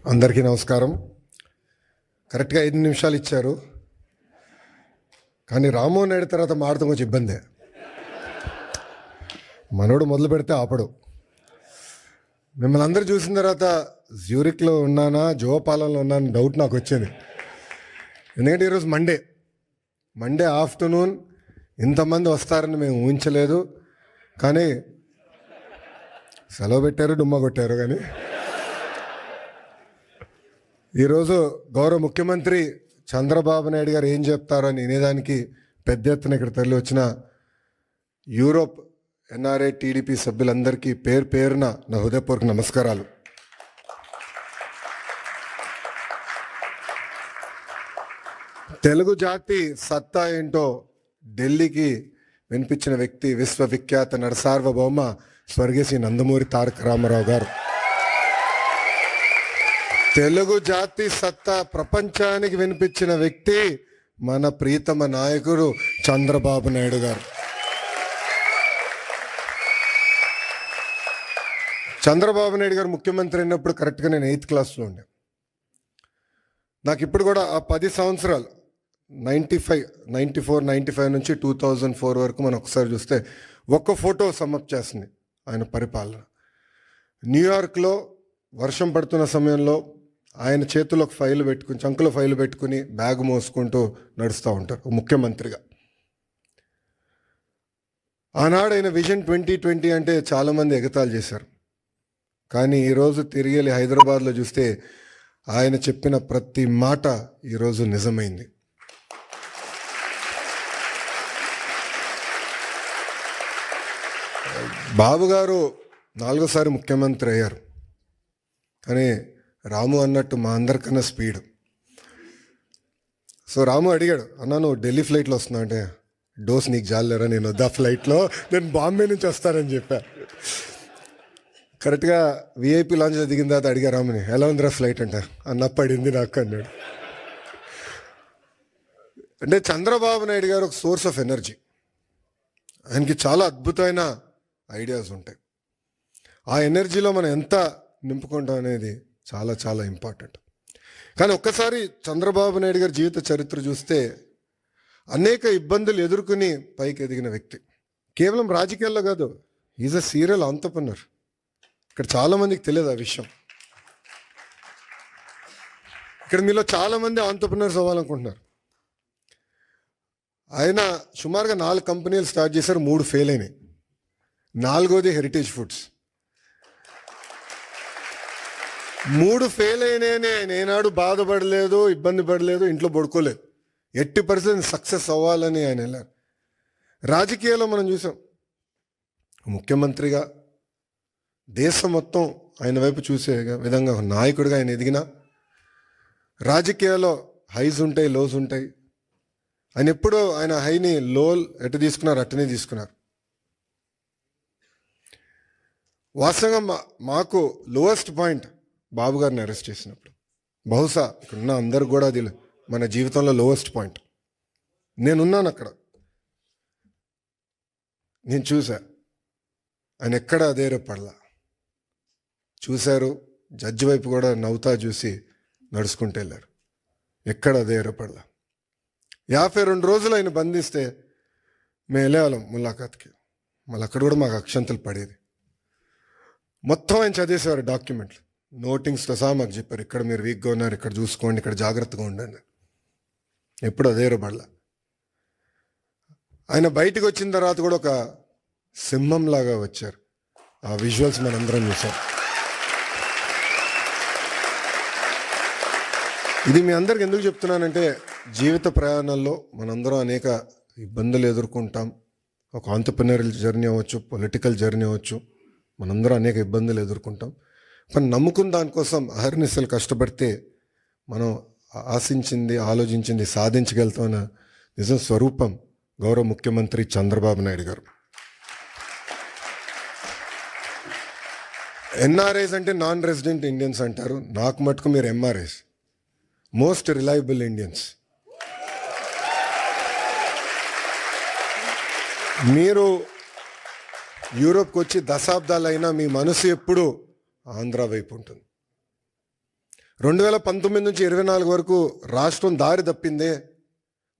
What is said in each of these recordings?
అందరికీ నమస్కారం. కరెక్ట్గా 5 నిమిషాలు ఇచ్చారు, కానీ రామ్మోహన్ నాయుడు తర్వాత మాడతాం కొంచెం ఇబ్బందే. మనోడు మొదలు పెడితే ఆపడు. మిమ్మల్ని అందరూ చూసిన తర్వాత జ్యూరిక్లో ఉన్నానా జోపాలంలో ఉన్నానా డౌట్ నాకు వచ్చింది. ఎందుకంటే ఈరోజు మండే ఆఫ్టర్నూన్ ఇంతమంది వస్తారని మేము ఊహించలేదు. కానీ సెలవు పెట్టారు, డుమ్మా కొట్టారు. కానీ ఈరోజు గౌరవ ముఖ్యమంత్రి చంద్రబాబు నాయుడు గారు ఏం చెప్తారో అని వినేదానికి పెద్ద ఎత్తున ఇక్కడ తరలి వచ్చిన యూరోప్ ఎన్ఆర్ఐ టీడీపీ సభ్యులందరికీ పేరున నా హృదయపూర్వక నమస్కారాలు. తెలుగు జాతి సత్తా ఏంటో ఢిల్లీకి వినిపించిన వ్యక్తి విశ్వవిఖ్యాత నరసార్వభౌమ స్వర్గీయ శ్రీ నందమూరి తారక రామారావు గారు. తెలుగు జాతి సత్తా ప్రపంచానికి వినిపించిన వ్యక్తి మన ప్రీతమ నాయకుడు చంద్రబాబు నాయుడు గారు. చంద్రబాబు నాయుడు గారు ముఖ్యమంత్రి అయినప్పుడు కరెక్ట్గా నేను 8th క్లాస్లో ఉండే. నాకు ఇప్పుడు కూడా ఆ 10 సంవత్సరాలు 94, 95 నుంచి 2004 వరకు మనం ఒకసారి చూస్తే ఒక్క ఫోటో సమ్మప్ చేస్తుంది ఆయన పరిపాలన. న్యూయార్క్లో వర్షం పడుతున్న సమయంలో ఆయన చేతిలో ఒక ఫైల్ పెట్టుకుని, చంకులో ఫైల్ పెట్టుకుని బ్యాగ్ మోసుకుంటూ నడుస్తూ ఉంటారు ముఖ్యమంత్రిగా. ఆనాడు ఆయన విజన్ 2020 అంటే చాలామంది ఎగతాళి చేశారు. కానీ ఈరోజు తిరిగి వెళ్ళి హైదరాబాద్లో చూస్తే ఆయన చెప్పిన ప్రతి మాట ఈరోజు నిజమైంది. బాబు గారు 4వ సారి ముఖ్యమంత్రి అయ్యారు. కానీ రాము అన్నట్టు మా అందరికన్నా స్పీడ్. సో రాము అడిగాడు, అన్నా నువ్వు ఢిల్లీ ఫ్లైట్లో వస్తున్నావు అంటే, డోస్ నీకు జాలేరా, నేను వద్దా ఫ్లైట్లో, నేను బాంబే నుంచి వస్తానని చెప్పా. కరెక్ట్గా విఐపి లాంచ్లో దిగిన తర్వాత అడిగా రాముని, ఎలా ఉందిరా ఫ్లైట్ అంటే, అన్న పడింది నాకు అన్నాడు. అంటే చంద్రబాబు నాయుడు గారు ఒక సోర్స్ ఆఫ్ ఎనర్జీ. ఆయనకి చాలా అద్భుతమైన ఐడియాస్ ఉంటాయి. ఆ ఎనర్జీలో మనం ఎంత నింపుకుంటాం అనేది చాలా చాలా ఇంపార్టెంట్. కానీ ఒక్కసారి చంద్రబాబు నాయుడు గారి జీవిత చరిత్ర చూస్తే అనేక ఇబ్బందులు ఎదుర్కొని పైకి ఎదిగిన వ్యక్తి. కేవలం రాజకీయాల్లో కాదు, ఈజ్ అ సీరియల్ ఆంటర్‌ప్రెన్యూర్. ఇక్కడ చాలామందికి తెలియదు ఆ విషయం. ఇక్కడ మీలో చాలామంది ఆంటర్‌ప్రెన్యూర్స్ అవ్వాలనుకుంటున్నారు. ఆయన సుమారుగా 4 కంపెనీలు స్టార్ట్ చేశారు, 3 ఫెయిల్ అయినాయి. 4వది హెరిటేజ్ ఫుడ్స్. 3 ఫెయిల్ అయినాయని ఆయన ఏనాడు బాధపడలేదు, ఇబ్బంది పడలేదు, ఇంట్లో పడుకోలేదు. 80% సక్సెస్ అవ్వాలని ఆయన వెళ్ళారు. రాజకీయాల్లో మనం చూసాం, ముఖ్యమంత్రిగా దేశం మొత్తం ఆయన వైపు చూసే విధంగా నాయకుడిగా ఆయన ఎదిగిన. రాజకీయాల్లో హైస్ ఉంటాయి, లోస్ ఉంటాయి. ఆయన ఎప్పుడూ ఆయన హైని లో ఎటు తీసుకున్నారు అట్టనే తీసుకున్నారు. వాస్తవంగా మాకు లోయెస్ట్ పాయింట్ బాబు గారిని అరెస్ట్ చేసినప్పుడు, బహుశా ఇక్కడున్న అందరు కూడా అది మన జీవితంలో లోయెస్ట్ పాయింట్. నేనున్నాను అక్కడ, నేను చూసా. ఆయన ఎక్కడ అధైర్యపడలా. చూశారు, జడ్జి వైపు కూడా నవ్వుతా చూసి నడుచుకుంటూ వెళ్ళారు. ఎక్కడ అధైర్యపడలా. 52 రోజులు ఆయన బంధిస్తే మేము వెళ్ళేవాళ్ళం ములాఖాత్కి. మళ్ళీ అక్కడ కూడా మాకు అక్షంతలు పడేది. మొత్తం ఆయన చదివేసేవారు డాక్యుమెంట్లు, నోటింగ్స్తో సహా మాకు చెప్పారు, ఇక్కడ మీరు వీక్గా ఉన్నారు, ఇక్కడ చూసుకోండి, ఇక్కడ జాగ్రత్తగా ఉండండి. ఎప్పుడు అధైర్యపడలా. ఆయన బయటకు వచ్చిన తర్వాత కూడా ఒక సింహంలాగా వచ్చారు. ఆ విజువల్స్ మనందరం చూసాం. ఇది మీ అందరికి ఎందుకు చెప్తున్నానంటే, జీవిత ప్రయాణాల్లో మనందరం అనేక ఇబ్బందులు ఎదుర్కొంటాం. ఒక ఆంటర్‌ప్రెన్యూరల్ జర్నీ అవ్వచ్చు, పొలిటికల్ జర్నీ అవ్వచ్చు, మనందరం అనేక ఇబ్బందులు ఎదుర్కొంటాం. కానీ నమ్ముకున్న దానికోసం అహర్నిశలు కష్టపడితే మనం ఆశించింది, ఆలోచించింది సాధించగలుగుతామన్న నిజం స్వరూపం గౌరవ ముఖ్యమంత్రి చంద్రబాబు నాయుడు గారు. ఎన్ఆర్ఐస్ అంటే నాన్ రెసిడెంట్ ఇండియన్స్ అంటారు. నాకు మటుకు మీరు ఎంఆర్ఐస్, మోస్ట్ రిలయబుల్ ఇండియన్స్. మీరు యూరోప్కి వచ్చి దశాబ్దాలైనా మీ మనసు ఎప్పుడు ఆంధ్ర వైపు ఉంటుంది. 2019 నుంచి 24 వరకు రాష్ట్రం దారి తప్పిందే,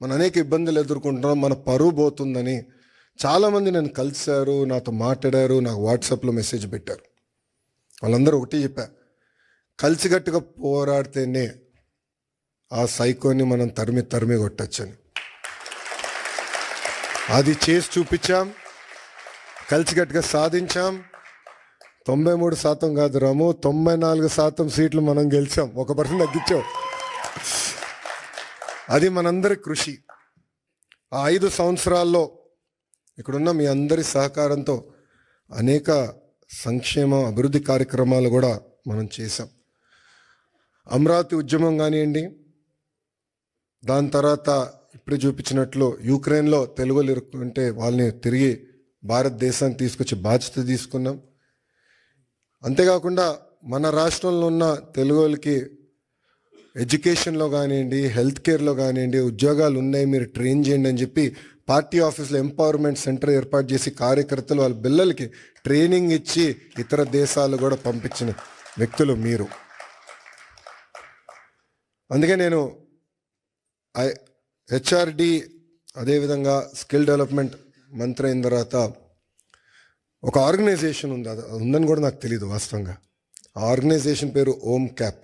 మన అనేక ఇబ్బందులు ఎదుర్కొంటున్నాం, మన పరువు పోతుందని చాలామంది నన్ను కలిశారు, నాతో మాట్లాడారు, నాకు వాట్సాప్లో మెసేజ్ పెట్టారు. వాళ్ళందరూ ఒకటి చెప్పా, కలిసికట్టుగా పోరాడితేనే ఆ సైకోని మనం తరిమి కొట్టచ్చని. అది చేసి చూపించాం, కలిసికట్టుగా సాధించాం. 93% కాదు రాము, 94% సీట్లు మనం గెలిచాం, 1% తగ్గించాం. అది మనందరి కృషి. ఆ 5 సంవత్సరాల్లో ఇక్కడున్న మీ అందరి సహకారంతో అనేక సంక్షేమ అభివృద్ధి కార్యక్రమాలు కూడా మనం చేశాం. అమరావతి ఉద్యమం కానివ్వండి, దాని తర్వాత ఇప్పుడు చూపించినట్లు యుక్రెయిన్లో తెలుగులు ఇరుక్కుంటే వాళ్ళని తిరిగి భారతదేశానికి తీసుకొచ్చి బాధ్యత తీసుకున్నాం. అంతేకాకుండా మన రాష్ట్రంలో ఉన్న తెలుగులకి ఎడ్యుకేషన్లో కానివ్వండి, హెల్త్ కేర్లో కానివ్వండి ఉద్యోగాలు ఉన్నాయి, మీరు ట్రైన్ చేయండి అని చెప్పి పార్టీ ఆఫీస్లో ఎంపవర్మెంట్ సెంటర్ ఏర్పాటు చేసి కార్యకర్తలు వాళ్ళ పిల్లలకి ట్రైనింగ్ ఇచ్చి ఇతర దేశాలు కూడా పంపించిన వ్యక్తులు మీరు. అందుకే నేను హెచ్ఆర్డి అదేవిధంగా స్కిల్ డెవలప్మెంట్ మంత్రి అయిన తర్వాత ఒక ఆర్గనైజేషన్ ఉంది, అది ఉందని కూడా నాకు తెలియదు వాస్తవంగా. ఆ ఆర్గనైజేషన్ పేరు OMCAP,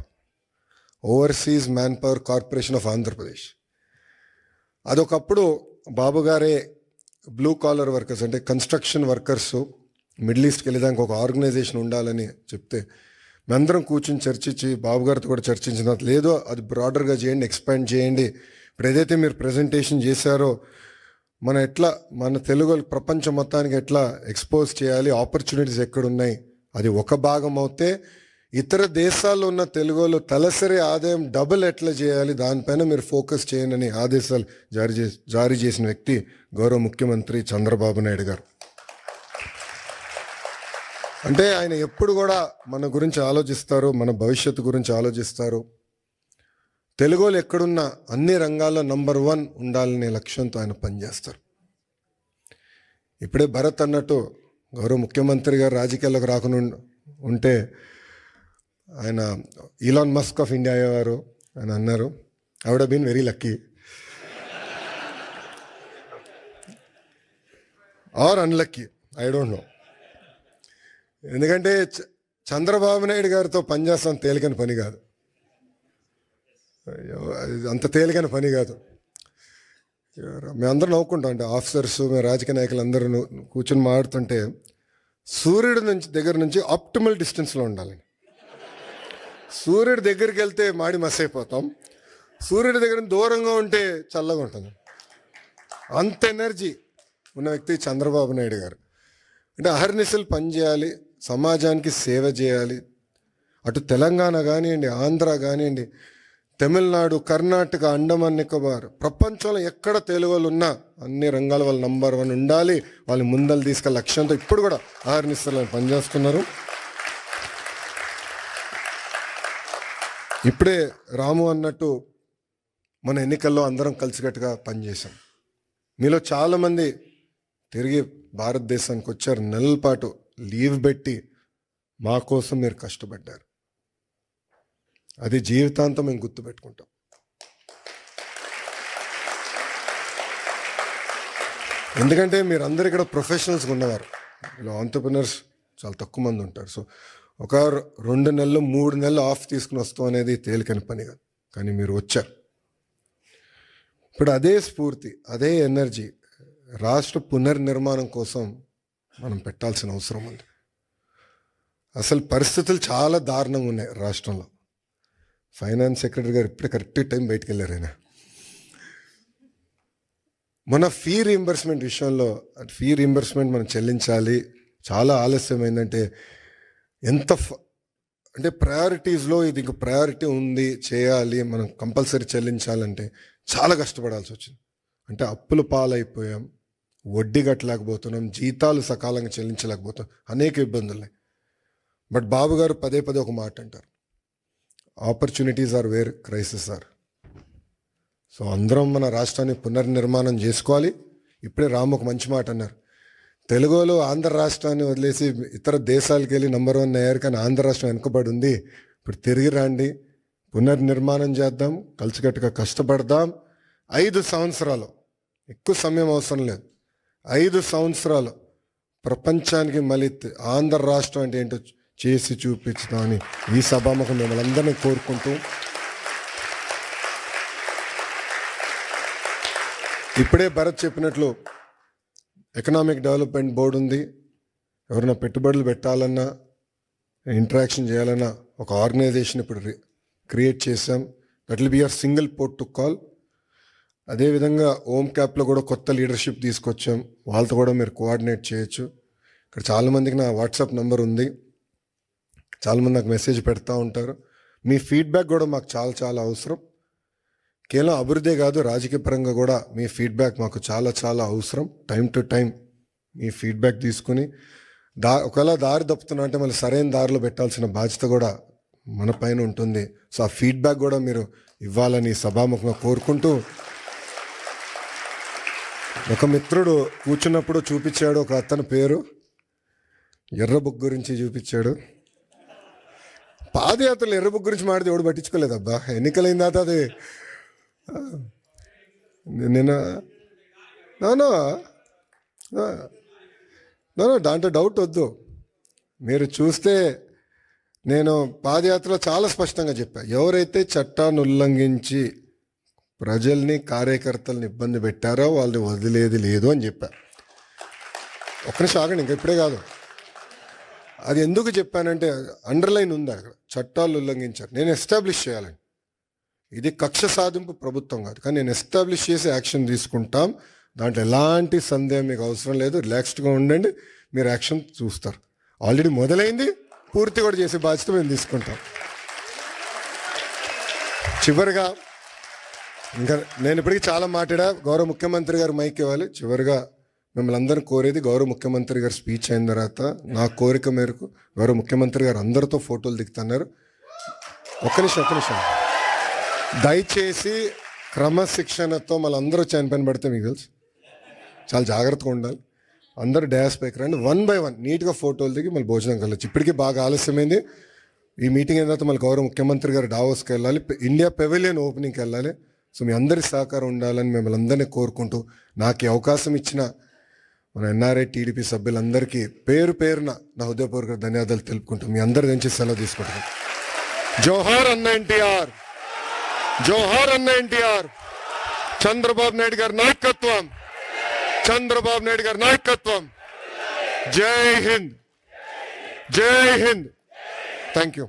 overseas man power corporation of Andhra Pradesh. అదొకప్పుడు బాబు గారే బ్లూ కాలర్ వర్కర్స్ అంటే కన్స్ట్రక్షన్ వర్కర్స్ మిడిల్ ఈస్ట్కి వెళ్ళేదానికి ఒక ఆర్గనైజేషన్ ఉండాలని చెప్తే మేమందరం కూర్చొని చర్చించి బాబు గారితో కూడా చర్చించిన తర్వాత, లేదో అది బ్రాడర్గా చేయండి, ఎక్స్పాండ్ చేయండి. ఇప్పుడు ఏదైతే మీరు ప్రజెంటేషన్ చేశారో మన తెలుగు ప్రపంచం మొత్తానికి ఎట్లా ఎక్స్పోజ్ చేయాలి, ఆపర్చునిటీస్ ఎక్కడున్నాయి, అది ఒక భాగం అవుతే ఇతర దేశాల్లో ఉన్న తెలుగులో తలసరి ఆదాయం డబుల్ ఎట్లా చేయాలి, దానిపైన మీరు ఫోకస్ చేయండి అని ఆదేశాలు జారీ చేసిన వ్యక్తి గౌరవ ముఖ్యమంత్రి చంద్రబాబు నాయుడు గారు. అంటే ఆయన ఎప్పుడు కూడా మన గురించి ఆలోచిస్తారు, మన భవిష్యత్తు గురించి ఆలోచిస్తారు. తెలుగులో ఎక్కడున్నా అన్ని రంగాల్లో నంబర్ 1 ఉండాలనే లక్ష్యంతో ఆయన పనిచేస్తారు. ఇప్పుడే భరత్ అన్నట్టు గౌరవ ముఖ్యమంత్రి గారు రాజకీయాల్లోకి రాకుండా ఉంటే ఆయన ఈలాన్ మస్క్ ఆఫ్ ఇండియా అయ్యేవారు అని అన్నారు. I would have been very lucky or unlucky, I don't know. ఎందుకంటే చంద్రబాబు నాయుడు గారితో పనిచేస్తాం తేలికని పని కాదు, అంత తేలికైన పని కాదు. మేమందరం నవ్వుకుంటాం, అంటే ఆఫీసర్స్ మేము రాజకీయ నాయకులు అందరూ కూర్చొని మాట్లాడుతుంటే సూర్యుడి దగ్గర నుంచి ఆప్టిమల్ డిస్టెన్స్లో ఉండాలి. సూర్యుడి దగ్గరికి వెళ్తే మాడి మస్ అయిపోతాం, సూర్యుడి దగ్గర దూరంగా ఉంటే చల్లగా ఉంటుంది. అంత ఎనర్జీ ఉన్న వ్యక్తి చంద్రబాబు నాయుడు గారు. అంటే అహర్నిశలు పనిచేయాలి, సమాజానికి సేవ చేయాలి. అటు తెలంగాణ కానివ్వండి, ఆంధ్ర కానివ్వండి, తమిళనాడు, కర్ణాటక, అండమాన్ నికోబార్, ప్రపంచంలో ఎక్కడ తెలుగు వాళ్ళు ఉన్నా అన్ని రంగాల వాళ్ళు నంబర్ 1 ఉండాలి, వాళ్ళు ముందలు తీసుకెళ్ళే లక్ష్యంతో ఇప్పుడు కూడా అహర్నిశలు పనిచేస్తున్నారు. ఇప్పుడే రాము అన్నట్టు మన ఎన్నికల్లో అందరం కలిసికట్టుగా పనిచేశాం. మీలో చాలామంది తిరిగి భారతదేశానికి వచ్చారు, నెలల పాటు లీవ్ పెట్టి మా కోసం మీరు కష్టపడ్డారు. అది జీవితాంతం మేము గుర్తుపెట్టుకుంటాం. ఎందుకంటే మీరందరూ ఇక్కడ ప్రొఫెషనల్స్గా ఉన్నవారు, ఇలా ఆంటర్ప్రినర్స్ చాలా తక్కువ మంది ఉంటారు. సో ఒక 2 నెలలు 3 నెలలు ఆఫ్ తీసుకుని వస్తాం అనేది తేలికని పని కాదు, కానీ మీరు వచ్చారు. ఇప్పుడు అదే స్ఫూర్తి, అదే ఎనర్జీ రాష్ట్ర పునర్నిర్మాణం కోసం మనం పెట్టాల్సిన అవసరం ఉంది. అసలు పరిస్థితులు చాలా దారుణంగా ఉన్నాయి రాష్ట్రంలో. ఫైనాన్స్ సెక్రటరీ గారు ఇప్పుడే కరెక్ట్ టైం బయటకు వెళ్ళారు. ఆయన మన ఫీ రీయింబర్స్మెంట్ విషయంలో, ఫీ రీయింబర్స్మెంట్ మనం చెల్లించాలి, చాలా ఆలస్యమైందంటే అంటే ప్రయారిటీస్లో ఇది ఇంక ప్రయారిటీ ఉంది, చేయాలి, మనం కంపల్సరీ చెల్లించాలంటే చాలా కష్టపడాల్సి వచ్చింది. అంటే అప్పుల పాలైపోయాం, వడ్డీ కట్టలేకపోతున్నాం, జీతాలు సకాలంగా చెల్లించలేకపోతున్నాం, అనేక ఇబ్బందులు. బట్ బాబు గారు పదే ఒక మాట అంటారు, opportunities are where crisis are. So అందరం మన రాష్ట్రాన్ని పునర్నిర్మాణం చేసుకోవాలి. ఇప్పుడే రాము ఒక మంచి మాట అన్నారు, తెలుగులో ఆంధ్ర రాష్ట్రాన్ని వదిలేసి ఇతర దేశాలకు వెళ్ళి నంబర్ 1 అయ్యారు, కానీ ఆంధ్ర రాష్ట్రం వెనుకబడి ఉంది. ఇప్పుడు తిరిగి రండి, పునర్నిర్మాణం చేద్దాం, కలిసికట్టుగా కష్టపడదాం. 5 సంవత్సరాలు, ఎక్కువ సమయం అవసరం లేదు, 5 సంవత్సరాలు ప్రపంచానికి మళ్ళీ ఆంధ్ర రాష్ట్రం అంటే ఏంటో చేసి చూపించుదామని ఈ సభాముఖం మిమ్మల్ని అందరినీ కోరుకుంటూ, ఇప్పుడే భరత్ చెప్పినట్లు ఎకనామిక్ డెవలప్మెంట్ బోర్డు ఉంది. ఎవరైనా పెట్టుబడులు పెట్టాలన్నా, ఇంటరాక్షన్ చేయాలన్నా ఒక ఆర్గనైజేషన్ ఇప్పుడు క్రియేట్ చేశాం. That will be your single port to call. అదేవిధంగా ఓమ్ క్యాప్లో కూడా కొత్త లీడర్షిప్ తీసుకొచ్చాం, వాళ్ళతో కూడా మీరు కోఆర్డినేట్ చేయొచ్చు. ఇక్కడ చాలామందికి నా వాట్సాప్ నెంబర్ ఉంది, చాలామంది నాకు మెసేజ్ పెడతా ఉంటారు. మీ ఫీడ్బ్యాక్ కూడా మాకు చాలా చాలా అవసరం. కేవలం అభివృద్ధి కాదు, రాజకీయ పరంగా కూడా మీ ఫీడ్బ్యాక్ మాకు చాలా చాలా అవసరం. Time to time me feedback తీసుకుని ఒకవేళ దారి తప్పుతున్నా అంటే మళ్ళీ సరైన దారిలో పెట్టాల్సిన బాధ్యత కూడా మన పైన ఉంటుంది. సో ఆ ఫీడ్బ్యాక్ కూడా మీరు ఇవ్వాలని సభాముఖంగా కోరుకుంటూ, ఒక మిత్రుడు కూర్చున్నప్పుడు చూపించాడు, ఒక అతని పేరు ఎర్ర బుక్ గురించి చూపించాడు. పాదయాత్రలు ఎర్ర బుక్ గురించి మాడితే ఎవడు పట్టించుకోలేదు. అబ్బా, ఎన్నికలైన తర్వాత అది నేను దాంట్లో డౌట్ వద్దు. మీరు చూస్తే నేను పాదయాత్రలో చాలా స్పష్టంగా చెప్పాను, ఎవరైతే చట్టాన్ని ఉల్లంఘించి ప్రజల్ని, కార్యకర్తల్ని ఇబ్బంది పెట్టారో వాళ్ళని వదిలేది లేదు అని చెప్పాను. ఒక్క నిమిషం ఆగండి, ఇంకా ఇప్పుడే కాదు. అది ఎందుకు చెప్పానంటే అండర్లైన్ ఉంది అక్కడ, చట్టాలు ఉల్లంఘించారు. నేను ఎస్టాబ్లిష్ చేయాలని, ఇది కక్ష సాధింపు ప్రభుత్వం కాదు, కానీ నేను ఎస్టాబ్లిష్ చేసి యాక్షన్ తీసుకుంటాం. దాంట్లో ఎలాంటి సందేహం మీకు అవసరం లేదు. రిలాక్స్డ్గా ఉండండి, మీరు యాక్షన్ చూస్తారు. ఆల్రెడీ మొదలైంది, పూర్తి కూడా చేసే బాధ్యత మేము తీసుకుంటాం. చివరిగా ఇంకా నేను ఇప్పటికీ చాలా మాట్లాడా, గౌరవ ముఖ్యమంత్రి గారు మైక్ ఇవ్వాలి. చివరిగా మిమ్మల్ని అందరిని కోరేది, గౌరవ ముఖ్యమంత్రి గారు స్పీచ్ అయిన తర్వాత నా కోరిక మేరకు గౌరవ ముఖ్యమంత్రి గారు అందరితో ఫోటోలు దిగుతున్నారు. ఒక్క నిమిషం దయచేసి క్రమశిక్షణతో మళ్ళీ అందరూ చైన్ పైన పడితే మీకు తెలుసు, చాలా జాగ్రత్తగా ఉండాలి. అందరూ డ్యాస్ పైకి రండి, 1 by 1 నీట్గా ఫోటోలు దిగి మళ్ళీ భోజనం కలవచ్చు. ఇప్పటికీ బాగా ఆలస్యమైంది. ఈ మీటింగ్ అయిన తర్వాత మళ్ళీ గౌరవ ముఖ్యమంత్రి గారు డావోస్కి వెళ్ళాలి, ఇండియా పెవిలియన్ ఓపెనింగ్కి వెళ్ళాలి. సో మీ అందరి సహకారం ఉండాలని మిమ్మల్ని అందరినీ కోరుకుంటూ, నాకు ఈ అవకాశం ఇచ్చిన మన ఎన్ఆర్ఐ టీడీపీ సభ్యులందరికీ పేరు పేరున నా హృదయపూర్వక ధన్యవాదాలు తెలుపుకుంటూ మీ అందరి నుంచి సెలవు తీసుకుంటున్నాను. జోహార్ అన్న ఎన్టీఆర్, జోహార్ అన్న ఎన్టీఆర్. చంద్రబాబు నాయుడు గారి నాయకత్వం, చంద్రబాబు నాయుడు గారి నాయకత్వం. జై హింద్, జై హింద్. Thank you.